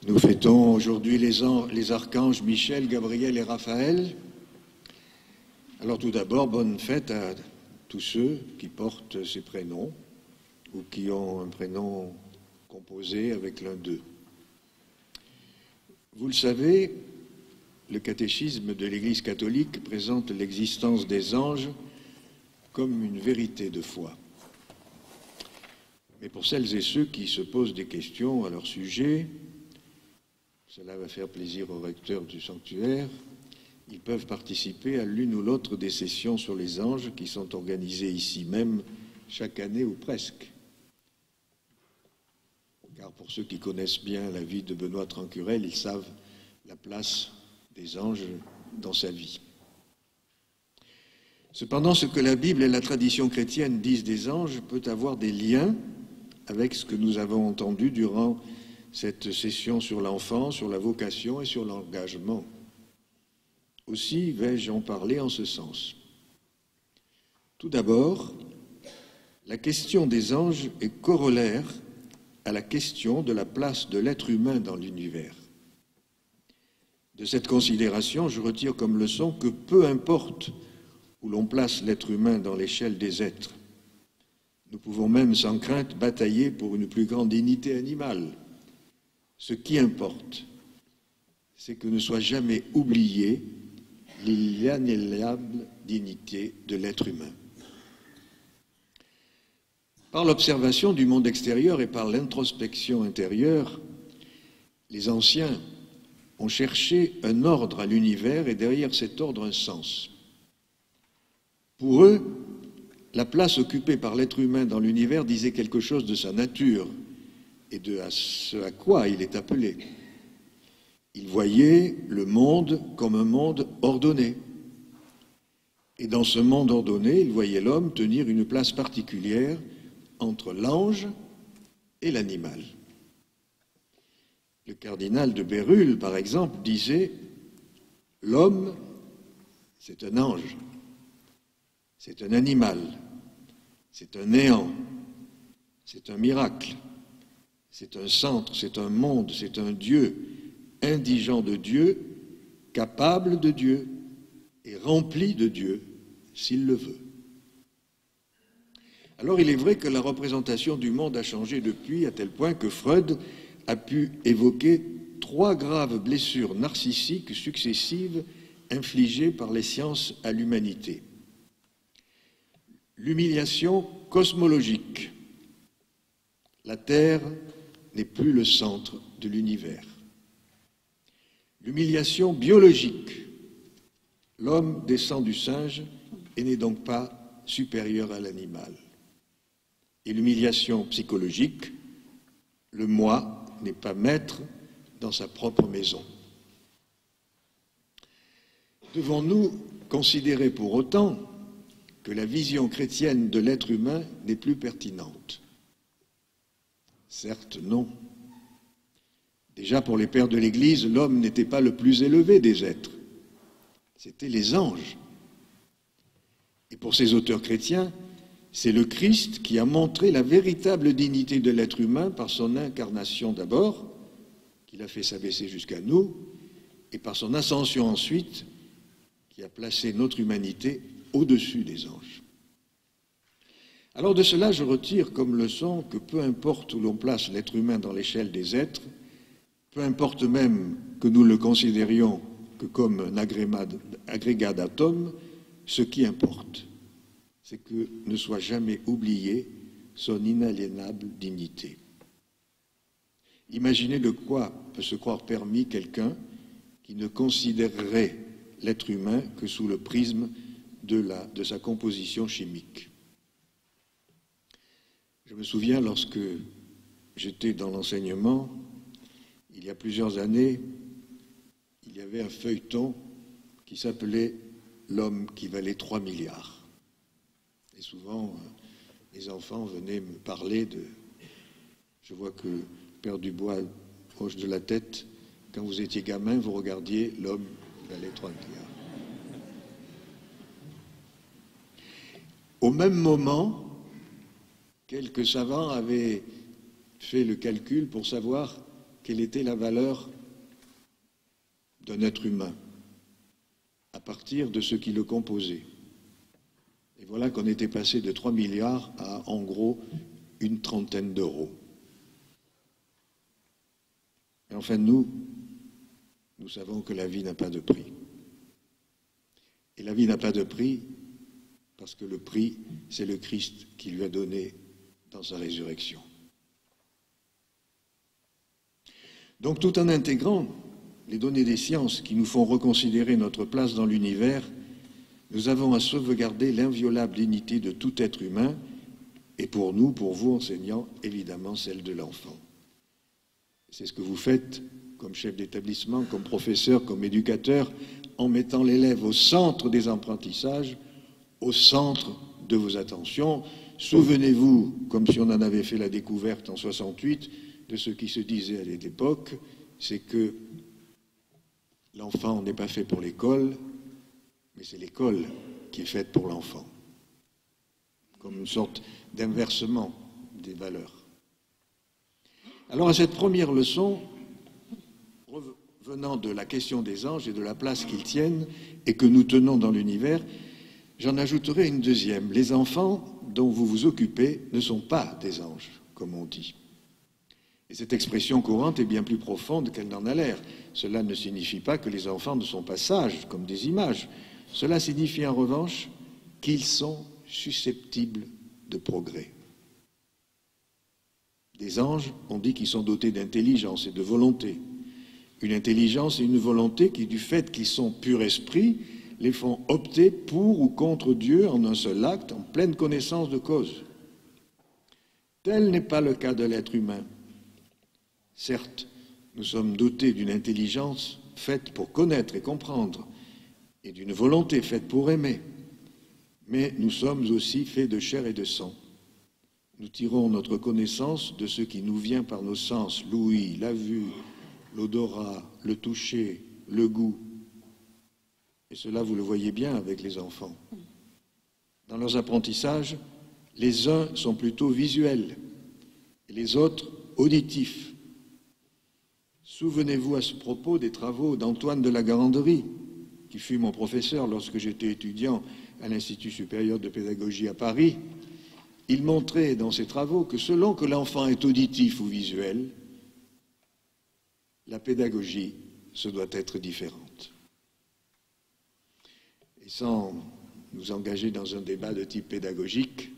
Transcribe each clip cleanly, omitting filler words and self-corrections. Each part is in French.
Nous fêtons aujourd'hui les archanges Michel, Gabriel et Raphaël. Alors tout d'abord, bonne fête à tous ceux qui portent ces prénoms ou qui ont un prénom composé avec l'un d'eux. Vous le savez, le catéchisme de l'Église catholique présente l'existence des anges comme une vérité de foi. Mais pour celles et ceux qui se posent des questions à leur sujet, cela va faire plaisir au recteur du sanctuaire, ils peuvent participer à l'une ou l'autre des sessions sur les anges qui sont organisées ici même chaque année ou presque. Car pour ceux qui connaissent bien la vie de Benoît Trancurel, ils savent la place des anges dans sa vie. Cependant, ce que la Bible et la tradition chrétienne disent des anges peut avoir des liens avec ce que nous avons entendu durant cette session sur l'enfant, sur la vocation et sur l'engagement. Aussi vais-je en parler en ce sens. Tout d'abord, la question des anges est corollaire à la question de la place de l'être humain dans l'univers. De cette considération, je retire comme leçon que peu importe où l'on place l'être humain dans l'échelle des êtres, nous pouvons même sans crainte batailler pour une plus grande dignité animale. Ce qui importe, c'est que ne soit jamais oubliée l'inaliénable dignité de l'être humain. Par l'observation du monde extérieur et par l'introspection intérieure, les anciens ont cherché un ordre à l'univers et derrière cet ordre un sens. Pour eux, la place occupée par l'être humain dans l'univers disait quelque chose de sa nature et de ce à quoi il est appelé. Ils voyaient le monde comme un monde ordonné. Et dans ce monde ordonné, ils voyaient l'homme tenir une place particulière entre l'ange et l'animal. Le cardinal de Bérulle, par exemple, disait « L'homme, c'est un ange, c'est un animal, c'est un néant, c'est un miracle, c'est un centre, c'est un monde, c'est un Dieu, indigent de Dieu, capable de Dieu et rempli de Dieu, s'il le veut. » Alors il est vrai que la représentation du monde a changé depuis, à tel point que Freud a pu évoquer 3 graves blessures narcissiques successives infligées par les sciences à l'humanité. L'humiliation cosmologique. La Terre n'est plus le centre de l'univers. L'humiliation biologique. L'homme descend du singe et n'est donc pas supérieur à l'animal. Et l'humiliation psychologique. Le moi n'est pas maître dans sa propre maison. Devons-nous considérer pour autant que la vision chrétienne de l'être humain n'est plus pertinente? Certes, non. Déjà, pour les pères de l'Église, l'homme n'était pas le plus élevé des êtres. C'étaient les anges. Et pour ces auteurs chrétiens, c'est le Christ qui a montré la véritable dignité de l'être humain par son incarnation d'abord, qui l'a fait s'abaisser jusqu'à nous, et par son ascension ensuite, qui a placé notre humanité au-dessus des anges. Alors de cela, je retire comme leçon que peu importe où l'on place l'être humain dans l'échelle des êtres, peu importe même que nous le considérions que comme un agrégat d'atomes, ce qui importe, c'est que ne soit jamais oubliée son inaliénable dignité. Imaginez de quoi peut se croire permis quelqu'un qui ne considérerait l'être humain que sous le prisme de sa composition chimique. Je me souviens, lorsque j'étais dans l'enseignement, il y a plusieurs années, il y avait un feuilleton qui s'appelait « L'homme qui valait 3 milliards ». Et souvent, les enfants venaient me parler de... Je vois que Père Dubois hoche de la tête. Quand vous étiez gamin, vous regardiez « L'homme qui valait 3 milliards ». Au même moment, quelques savants avaient fait le calcul pour savoir quelle était la valeur d'un être humain à partir de ce qui le composait. Et voilà qu'on était passé de 3 milliards à, en gros, une trentaine d'euros. Et enfin, nous savons que la vie n'a pas de prix. Et la vie n'a pas de prix parce que le prix, c'est le Christ qui lui a donné dans sa résurrection. Donc, tout en intégrant les données des sciences qui nous font reconsidérer notre place dans l'univers, nous avons à sauvegarder l'inviolable dignité de tout être humain et pour nous, pour vous enseignants, évidemment celle de l'enfant. C'est ce que vous faites comme chef d'établissement, comme professeur, comme éducateur, en mettant l'élève au centre des apprentissages, au centre de vos attentions. Souvenez-vous, comme si on en avait fait la découverte en 68, de ce qui se disait à l'époque, c'est que l'enfant n'est pas fait pour l'école, mais c'est l'école qui est faite pour l'enfant, comme une sorte d'inversement des valeurs. Alors à cette première leçon, revenant de la question des anges et de la place qu'ils tiennent et que nous tenons dans l'univers, j'en ajouterai une deuxième. Les enfants dont vous vous occupez ne sont pas des anges, comme on dit. Et cette expression courante est bien plus profonde qu'elle n'en a l'air. Cela ne signifie pas que les enfants ne sont pas sages, comme des images. Cela signifie en revanche qu'ils sont susceptibles de progrès. Des anges, on dit qu'ils sont dotés d'intelligence et de volonté. Une intelligence et une volonté qui, du fait qu'ils sont pur esprit, les font opter pour ou contre Dieu en un seul acte, en pleine connaissance de cause. Tel n'est pas le cas de l'être humain. Certes, nous sommes dotés d'une intelligence faite pour connaître et comprendre, et d'une volonté faite pour aimer, mais nous sommes aussi faits de chair et de sang. Nous tirons notre connaissance de ce qui nous vient par nos sens, l'ouïe, la vue, l'odorat, le toucher, le goût. Et cela, vous le voyez bien avec les enfants. Dans leurs apprentissages, les uns sont plutôt visuels et les autres auditifs. Souvenez-vous à ce propos des travaux d'Antoine de la Garandrie, qui fut mon professeur lorsque j'étais étudiant à l'Institut supérieur de pédagogie à Paris. Il montrait dans ses travaux que selon que l'enfant est auditif ou visuel, la pédagogie se doit être différente. Et sans nous engager dans un débat de type pédagogique,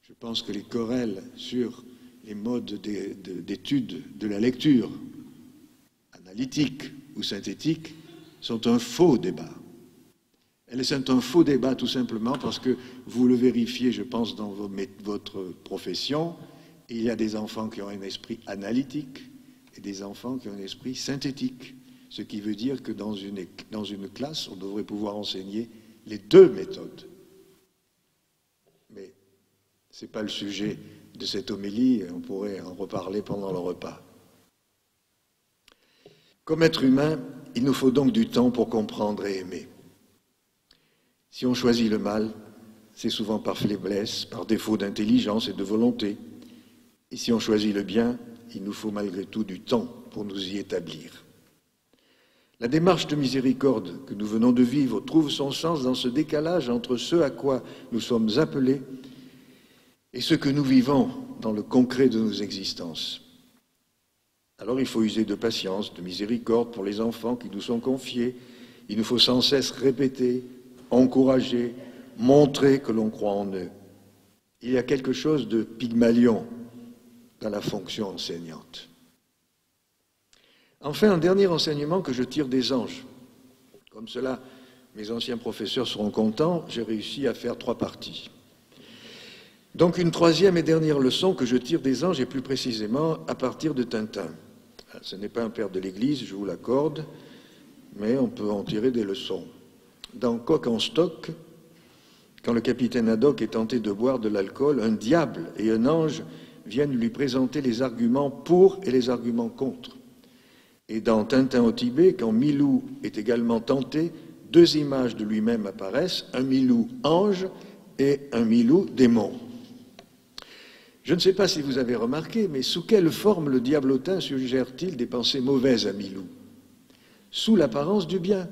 je pense que les querelles sur les modes d'étude de la lecture, analytique ou synthétique, sont un faux débat. Elles sont un faux débat tout simplement parce que vous le vérifiez, je pense, dans votre profession, il y a des enfants qui ont un esprit analytique et des enfants qui ont un esprit synthétique. Ce qui veut dire que dans une classe, on devrait pouvoir enseigner les deux méthodes. Mais ce n'est pas le sujet de cette homélie, on pourrait en reparler pendant le repas. Comme être humain, il nous faut donc du temps pour comprendre et aimer. Si on choisit le mal, c'est souvent par faiblesse, par défaut d'intelligence et de volonté. Et si on choisit le bien, il nous faut malgré tout du temps pour nous y établir. La démarche de miséricorde que nous venons de vivre trouve son sens dans ce décalage entre ce à quoi nous sommes appelés et ce que nous vivons dans le concret de nos existences. Alors il faut user de patience, de miséricorde pour les enfants qui nous sont confiés. Il nous faut sans cesse répéter, encourager, montrer que l'on croit en eux. Il y a quelque chose de Pygmalion dans la fonction enseignante. Enfin, un dernier enseignement que je tire des anges. Comme cela, mes anciens professeurs seront contents, j'ai réussi à faire 3 parties. Donc une troisième et dernière leçon que je tire des anges, et plus précisément à partir de Tintin. Ce n'est pas un père de l'Église, je vous l'accorde, mais on peut en tirer des leçons. Dans Coq en stock, quand le capitaine Haddock est tenté de boire de l'alcool, un diable et un ange viennent lui présenter les arguments pour et les arguments contre. Et dans Tintin au Tibet, quand Milou est également tenté, 2 images de lui-même apparaissent, un Milou ange et un Milou démon. Je ne sais pas si vous avez remarqué, mais sous quelle forme le diablotin suggère-t-il des pensées mauvaises à Milou? Sous l'apparence du bien.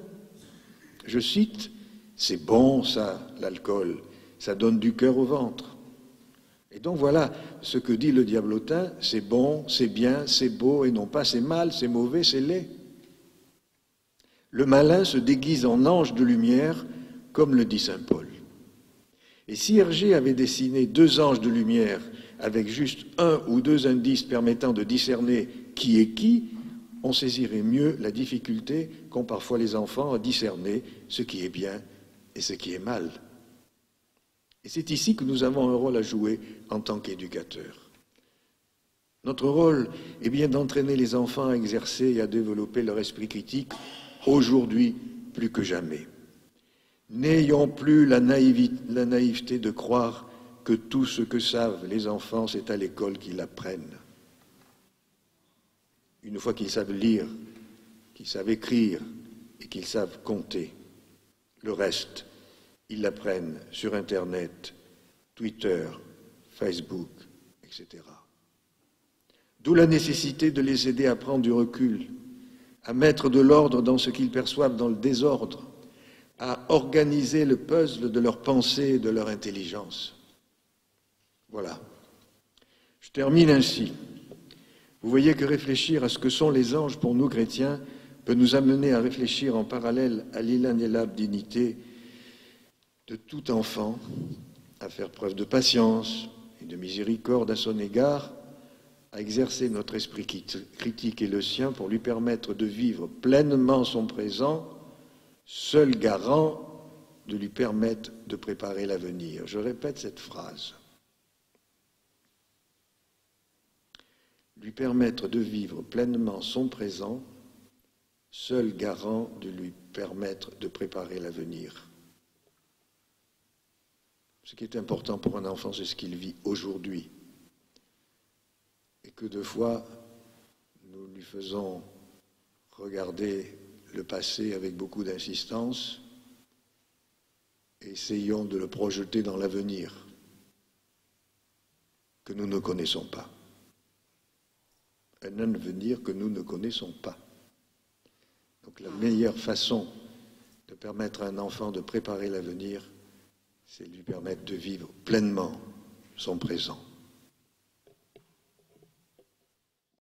Je cite, « C'est bon ça, l'alcool, ça donne du cœur au ventre ». Et donc voilà ce que dit le diablotin, c'est bon, c'est bien, c'est beau, et non pas c'est mal, c'est mauvais, c'est laid. Le malin se déguise en ange de lumière, comme le dit saint Paul. Et si Hergé avait dessiné 2 anges de lumière avec juste 1 ou 2 indices permettant de discerner qui est qui, on saisirait mieux la difficulté qu'ont parfois les enfants à discerner ce qui est bien et ce qui est mal. Et c'est ici que nous avons un rôle à jouer en tant qu'éducateurs. Notre rôle est bien d'entraîner les enfants à exercer et à développer leur esprit critique aujourd'hui plus que jamais. N'ayons plus la naïveté de croire que tout ce que savent les enfants, c'est à l'école qu'ils l'apprennent. Une fois qu'ils savent lire, qu'ils savent écrire et qu'ils savent compter, le reste, ils l'apprennent sur Internet, Twitter, Facebook, etc. D'où la nécessité de les aider à prendre du recul, à mettre de l'ordre dans ce qu'ils perçoivent dans le désordre, à organiser le puzzle de leur pensée et de leur intelligence. Voilà. Je termine ainsi. Vous voyez que réfléchir à ce que sont les anges pour nous chrétiens peut nous amener à réfléchir en parallèle à l'inaliénable dignité de tout enfant, à faire preuve de patience et de miséricorde à son égard, à exercer notre esprit critique et le sien pour lui permettre de vivre pleinement son présent, seul garant de lui permettre de préparer l'avenir. Je répète cette phrase. Lui permettre de vivre pleinement son présent, seul garant de lui permettre de préparer l'avenir. Ce qui est important pour un enfant, c'est ce qu'il vit aujourd'hui. Et que de fois, nous lui faisons regarder le passé avec beaucoup d'insistance et essayons de le projeter dans l'avenir que nous ne connaissons pas. Un avenir que nous ne connaissons pas. Donc la meilleure façon de permettre à un enfant de préparer l'avenir, c'est de lui permettre de vivre pleinement son présent.